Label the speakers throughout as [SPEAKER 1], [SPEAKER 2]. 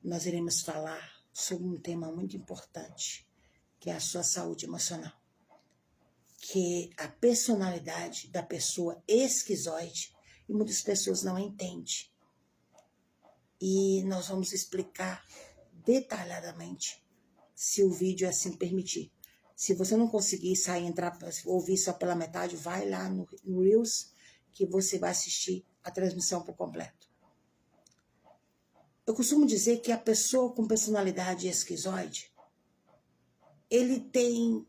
[SPEAKER 1] nós iremos falar sobre um tema muito importante, que é a sua saúde emocional. Que é a personalidade da pessoa esquizoide, e muitas pessoas não entendem. E nós vamos explicar detalhadamente, se o vídeo assim permitir. Se você não conseguir sair, entrar, ouvir só pela metade, vai lá no Reels, que você vai assistir a transmissão por completo. Eu costumo dizer que a pessoa com personalidade esquizoide, ele tem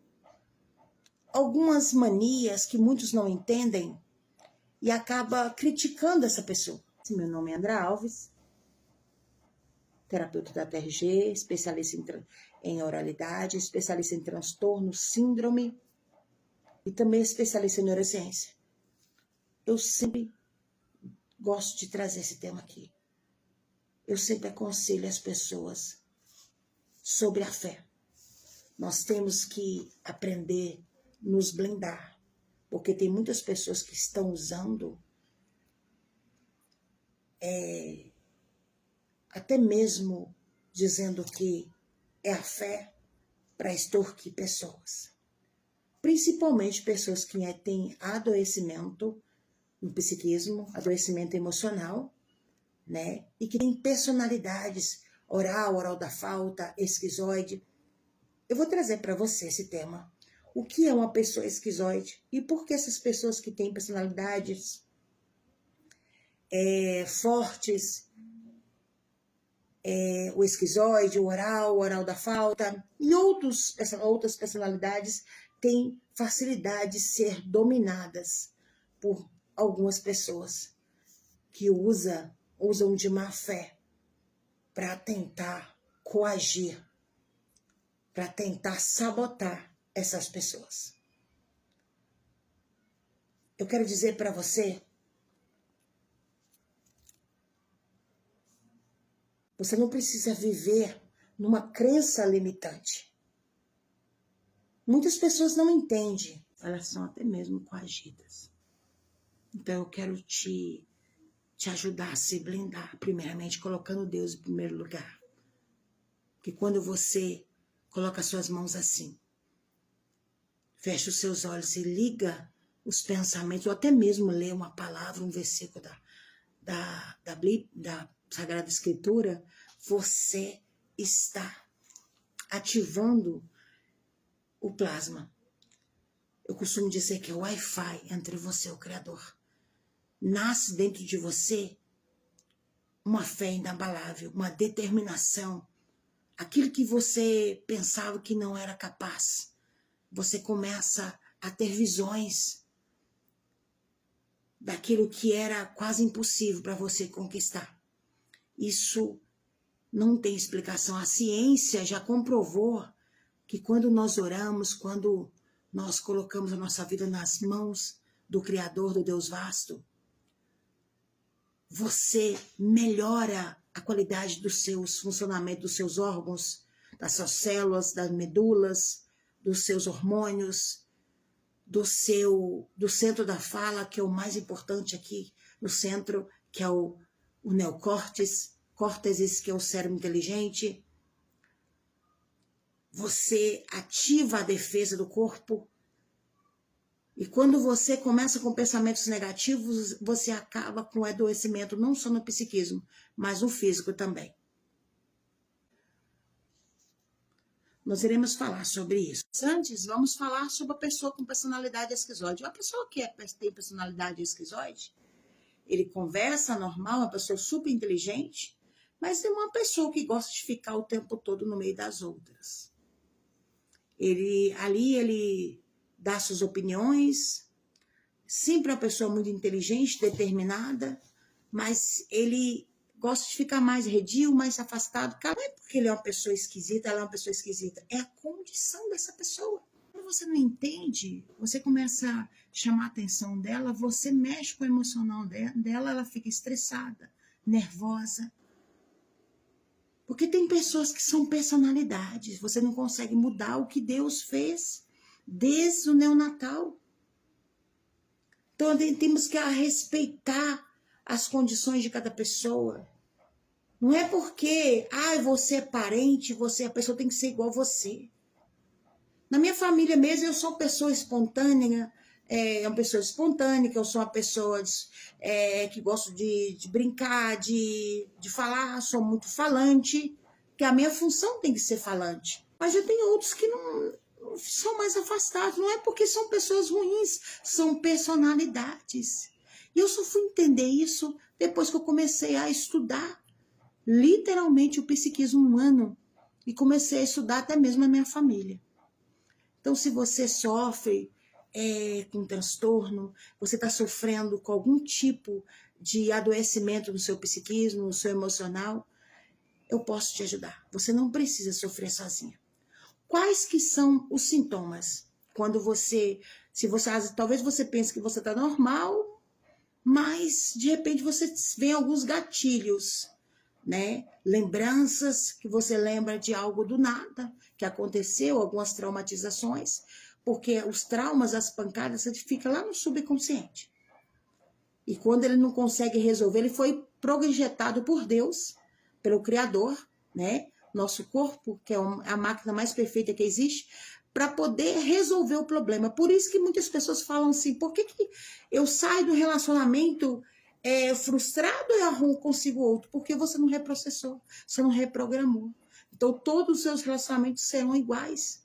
[SPEAKER 1] algumas manias que muitos não entendem e acaba criticando essa pessoa. Meu nome é Andra Alves, terapeuta da TRG, especialista em oralidade, especialista em transtorno, síndrome e também especialista em neurociência. Eu sempre gosto de trazer esse tema aqui. Eu sempre aconselho as pessoas sobre a fé. Nós temos que aprender a nos blindar, porque tem muitas pessoas que estão usando até mesmo dizendo que é a fé para extorquir pessoas. Principalmente pessoas que têm adoecimento no psiquismo, adoecimento emocional, né? E que têm personalidades oral da falta, esquizoide. Eu vou trazer para você esse tema. O que é uma pessoa esquizoide e por que essas pessoas que têm personalidades fortes, o esquizoide, o oral da falta e outras personalidades têm facilidade de ser dominadas por algumas pessoas que usam de má fé para tentar coagir, para tentar sabotar essas pessoas. Eu quero dizer para você, você não precisa viver numa crença limitante. Muitas pessoas não entendem, elas são até mesmo coagidas. Então eu quero te ajudar a se blindar, primeiramente colocando Deus em primeiro lugar. Porque quando você coloca suas mãos assim, fecha os seus olhos e liga os pensamentos, ou até mesmo lê uma palavra, um versículo da Sagrada Escritura, você está ativando o plasma. Eu costumo dizer que é o Wi-Fi entre você e o Criador. Nasce dentro de você uma fé inabalável, uma determinação. Aquilo que você pensava que não era capaz, você começa a ter visões daquilo que era quase impossível para você conquistar. Isso não tem explicação. A ciência já comprovou que quando nós oramos, quando nós colocamos a nossa vida nas mãos do Criador, do Deus vasto, você melhora a qualidade dos seus funcionamentos, dos seus órgãos, das suas células, das medulas, dos seus hormônios, do centro da fala, que é o mais importante aqui, no centro, que é o neocórtex, que é o cérebro inteligente. Você ativa a defesa do corpo. E quando você começa com pensamentos negativos, você acaba com o adoecimento, não só no psiquismo, mas no físico também. Nós iremos falar sobre isso. Antes, vamos falar sobre a pessoa com personalidade esquizoide. Uma pessoa que tem personalidade esquizoide, ele conversa normal, uma pessoa super inteligente, mas é uma pessoa que gosta de ficar o tempo todo no meio das outras. Ele dá suas opiniões, sempre é uma pessoa muito inteligente, determinada, mas ele gosta de ficar mais redio, mais afastado. Não é porque ele é uma pessoa esquisita, ela é uma pessoa esquisita, é a condição dessa pessoa. Quando você não entende, você começa a chamar a atenção dela, você mexe com o emocional dela, ela fica estressada, nervosa. Porque tem pessoas que são personalidades, você não consegue mudar o que Deus fez desde o neonatal. Então temos que respeitar as condições de cada pessoa. Não é porque, você é parente, a pessoa tem que ser igual a você. Na minha família mesmo, eu sou uma pessoa espontânea, eu sou uma pessoa que gosto de brincar, de falar, sou muito falante, que a minha função tem que ser falante. Mas eu tenho outros que não são mais afastados, não é porque são pessoas ruins, são personalidades. E eu só fui entender isso depois que eu comecei a estudar literalmente o psiquismo humano e comecei a estudar até mesmo a minha família. Então, se você sofre com transtorno, você está sofrendo com algum tipo de adoecimento no seu psiquismo, no seu emocional, eu posso te ajudar. Você não precisa sofrer sozinha. Quais que são os sintomas? Quando talvez você pense que você está normal, mas de repente você vê alguns gatilhos, né? Lembranças que você lembra de algo do nada que aconteceu, algumas traumatizações, porque os traumas, as pancadas, você fica lá no subconsciente. E quando ele não consegue resolver, ele foi projetado por Deus, pelo Criador, né? Nosso corpo, que é a máquina mais perfeita que existe, para poder resolver o problema. Por isso que muitas pessoas falam assim, por que eu saio do relacionamento frustrado e arrumo consigo outro? Porque você não reprocessou, você não reprogramou. Então todos os seus relacionamentos serão iguais.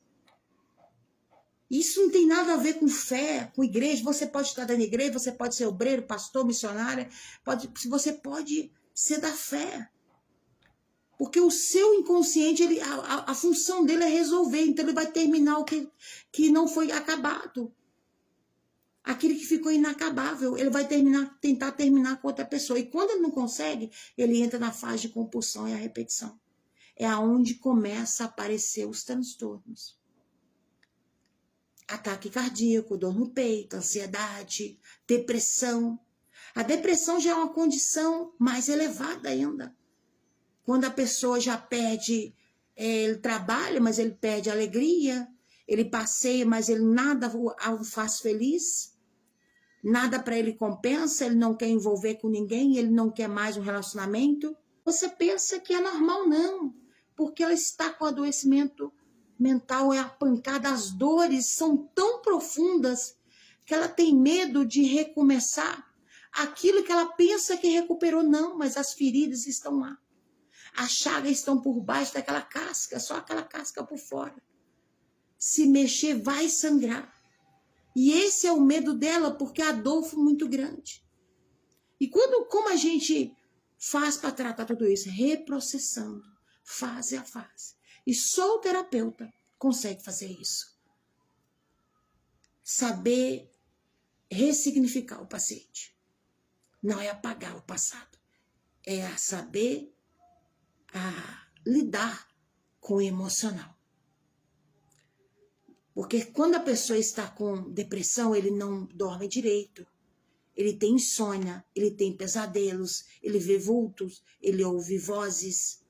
[SPEAKER 1] Isso não tem nada a ver com fé, com igreja. Você pode estar dentro da igreja, você pode ser obreiro, pastor, missionária, você pode ser da fé. Porque o seu inconsciente, a função dele é resolver, então ele vai terminar o que não foi acabado. Aquilo que ficou inacabável, ele vai tentar terminar com outra pessoa. E quando ele não consegue, ele entra na fase de compulsão e a repetição. É aonde começa a aparecer os transtornos. Ataque cardíaco, dor no peito, ansiedade, depressão. A depressão já é uma condição mais elevada ainda. Quando a pessoa já perde, ele trabalha, mas ele perde a alegria, ele passeia, mas ele nada o faz feliz, nada para ele compensa, ele não quer envolver com ninguém, ele não quer mais um relacionamento. Você pensa que é normal, não, porque ela está com adoecimento mental, é a pancada, as dores são tão profundas que ela tem medo de recomeçar aquilo que ela pensa que recuperou, não, mas as feridas estão lá. As chagas estão por baixo daquela casca, só aquela casca por fora. Se mexer, vai sangrar. E esse é o medo dela, porque a dor foi muito grande. E como a gente faz para tratar tudo isso? Reprocessando, fase a fase. E só o terapeuta consegue fazer isso. Saber ressignificar o paciente. Não é apagar o passado. É saber lidar com o emocional. Porque quando a pessoa está com depressão, ele não dorme direito. Ele tem insônia, ele tem pesadelos, ele vê vultos, ele ouve vozes.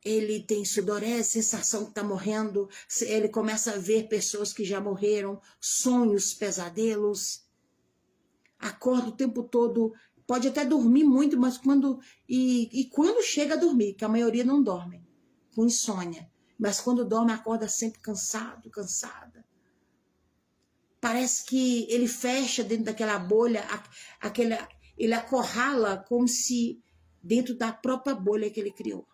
[SPEAKER 1] Ele tem sudorese, sensação que está morrendo. Ele começa a ver pessoas que já morreram, sonhos, pesadelos. Acorda o tempo todo, pode até dormir muito, mas quando chega a dormir, que a maioria não dorme, com insônia. Mas quando dorme, acorda sempre cansado, cansada. Parece que ele fecha dentro daquela bolha, ele acorrala como se dentro da própria bolha que ele criou.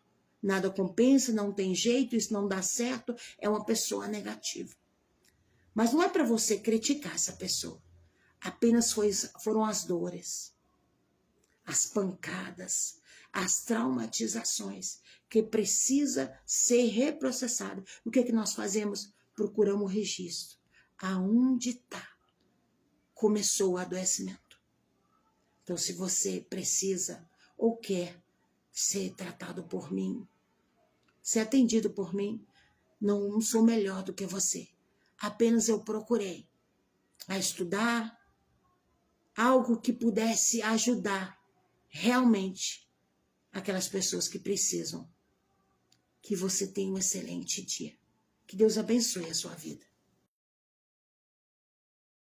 [SPEAKER 1] Nada compensa, não tem jeito, isso não dá certo, é uma pessoa negativa. Mas não é para você criticar essa pessoa. Apenas foram as dores, as pancadas, as traumatizações que precisa ser reprocessada. O que é que nós fazemos? Procuramos o registro. Aonde está? Começou o adoecimento. Então, se você precisa ou quer ser tratado por mim, ser atendido por mim, não sou melhor do que você. Apenas eu procurei a estudar algo que pudesse ajudar realmente aquelas pessoas que precisam. Que você tenha um excelente dia. Que Deus abençoe a sua vida.